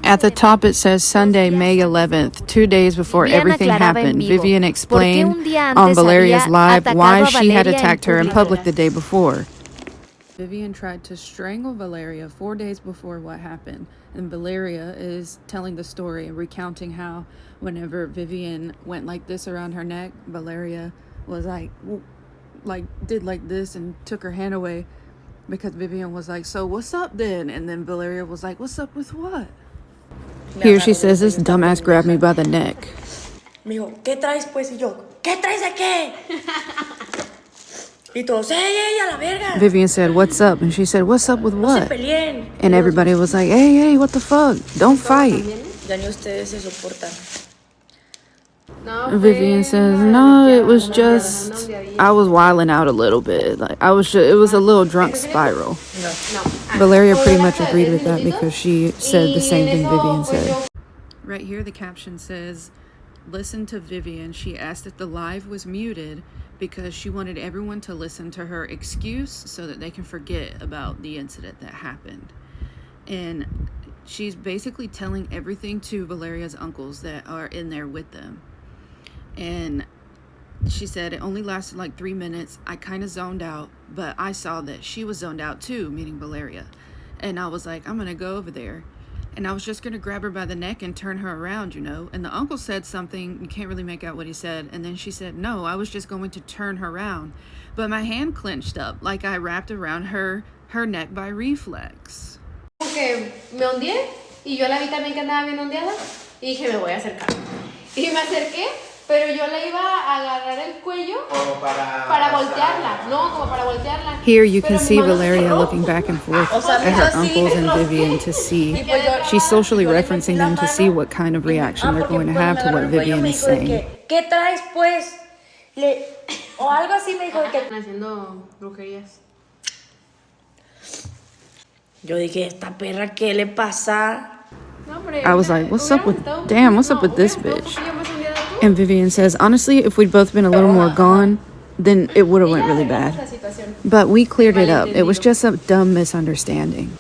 At the top it says Sunday, May 11th, 2 days before everything happened. Vivian explained on Valeria's live why she had attacked her in public the day before. Vivian tried to strangle Valeria 4 days before what happened, and Valeria is telling the story and recounting how whenever Vivian went like this around her neck, Valeria was like did like this and took her hand away because Vivian was like, so what's up then? And then Valeria was like, what's up with what? Here she says this dumbass grabbed me by the neck. Me dijo, ¿qué traes pues? Y yo, ¿qué traes de qué? Y todos, ey, a la verga. Vivian said, what's up? And she said, what's up with what? No se peleen. And everybody was like, hey, what the fuck? Don't fight. Ya ni ustedes se soportan. Vivian says, no, it was just, I was wilding out a little bit. Like it was a little drunk spiral. No. Valeria pretty much agreed with that because she said the same thing Vivian said. Right here, the caption says, listen to Vivian. She asked if the live was muted because she wanted everyone to listen to her excuse so that they can forget about the incident that happened. And she's basically telling everything to Valeria's uncles that are in there with them. And she said it only lasted like 3 minutes. I kind of zoned out, but I saw that she was zoned out too, meaning Valeria. And I was like, I'm going to go over there. And I was just going to grab her by the neck and turn her around, you know. And the uncle said something. You can't really make out what he said. And then she said, no, I was just going to turn her around. But my hand clenched up like I wrapped around her neck by reflex. Que me ondeé y yo la vi también que andaba bien ondeada y dije, me voy a acercar. Y me acerqué. Pero yo le iba a agarrar el cuello para voltearla. No, como para voltearla. Here you can see Valeria looking back and forth at her uncles and Vivian to see. She's socially referencing them to see what kind of reaction they're going to have to what Vivian is saying. ¿Qué traes pues? O algo así me dijo que... Haciendo brujerías. Yo dije, esta perra, ¿qué le pasa? I was like, what's up with this bitch? And Vivian says, honestly, if we'd both been a little more gone, then it would have went really bad. But we cleared it up. It was just a dumb misunderstanding.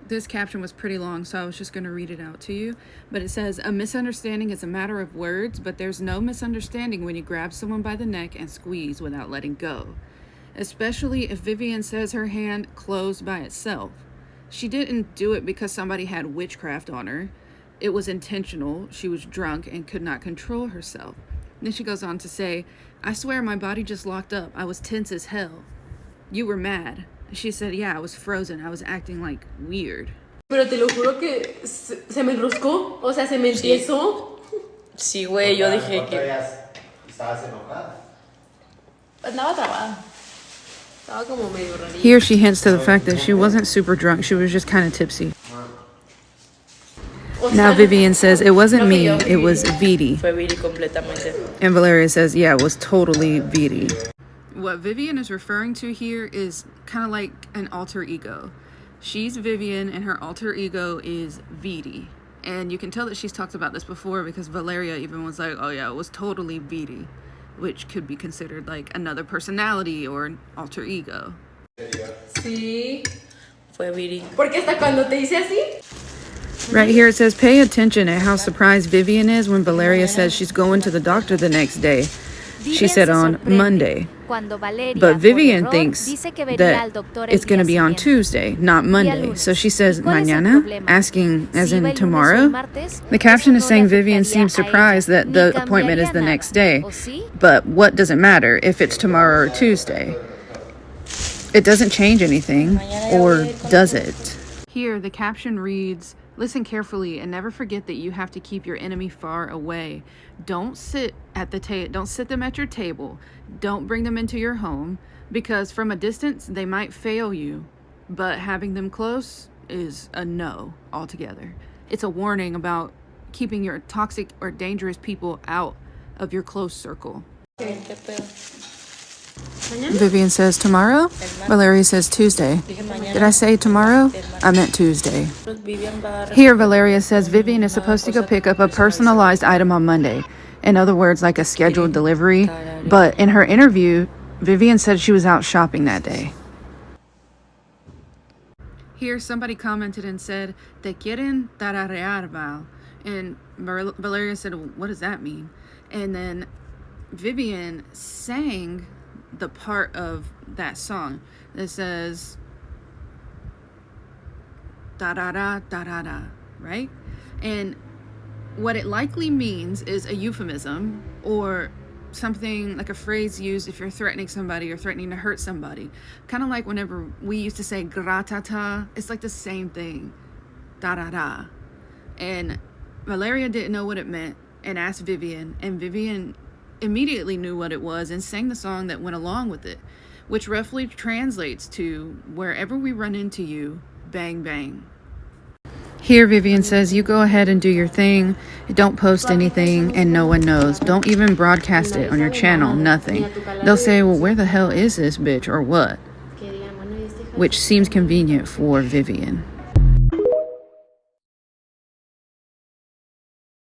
This caption was pretty long, so I was just going to read it out to you. But it says, a misunderstanding is a matter of words, but there's no misunderstanding when you grab someone by the neck and squeeze without letting go. Especially if Vivian says her hand closed by itself. She didn't do it because somebody had witchcraft on her. It was intentional. She was drunk and could not control herself. Then she goes on to say, I swear my body just locked up. I was tense as hell. You were mad. She said, yeah, I was frozen. I was acting like weird. Pero te lo juro que se me enroscó. O sea, se me entiesó. Sí, güey, yo dije que... ¿Estabas enojada? Andaba trabada. Estaba como medio rarita. Here she hints to the fact that she wasn't super drunk. She was just kind of tipsy. Now Vivian says, it wasn't me, it was Vidi. Fue Vidi completamente. And Valeria says, yeah, it was totally Vidi. What Vivian is referring to here is kind of like an alter ego. She's Vivian and her alter ego is Vidi. And you can tell that she's talked about this before because Valeria even was like, oh yeah, it was totally Vidi, which could be considered like another personality or an alter ego. Sí. Fue Vidi. Porque hasta cuando te hice así. Right here it says, pay attention at how surprised Vivian is when Valeria says she's going to the doctor the next day. She said on Monday. But Vivian thinks that it's going to be on Tuesday, not Monday. So she says, mañana, asking as in tomorrow. The caption is saying Vivian seems surprised that the appointment is the next day. But what does it matter if it's tomorrow or Tuesday? It doesn't change anything, or does it? Here, the caption reads, listen carefully and never forget that you have to keep your enemy far away. Don't sit them at your table. Don't bring them into your home because from a distance they might fail you, but having them close is a no altogether. It's a warning about keeping your toxic or dangerous people out of your close circle. Vivian says tomorrow. Valeria says Tuesday. Did I say tomorrow? I meant Tuesday. Here Valeria says Vivian is supposed to go pick up a personalized item on Monday. In other words, like a scheduled delivery. But in her interview, Vivian said she was out shopping that day. Here, somebody commented and said, "Te quieren tararear, Val." And Valeria said, "What does that mean?" And then Vivian sang the part of that song that says, da-da-da, da-da-da, right? And what it likely means is a euphemism or something like a phrase used if you're threatening somebody or threatening to hurt somebody. Kind of like whenever we used to say gratata, it's like the same thing, da-da-da. And Valeria didn't know what it meant and asked Vivian, and Vivian immediately knew what it was and sang the song that went along with it, which roughly translates to, wherever we run into you, bang bang. Here, Vivian says, "You go ahead and do your thing. Don't post anything and no one knows. Don't even broadcast it on your channel, nothing. They'll say, well, where the hell is this bitch or what?" Which seems convenient for Vivian.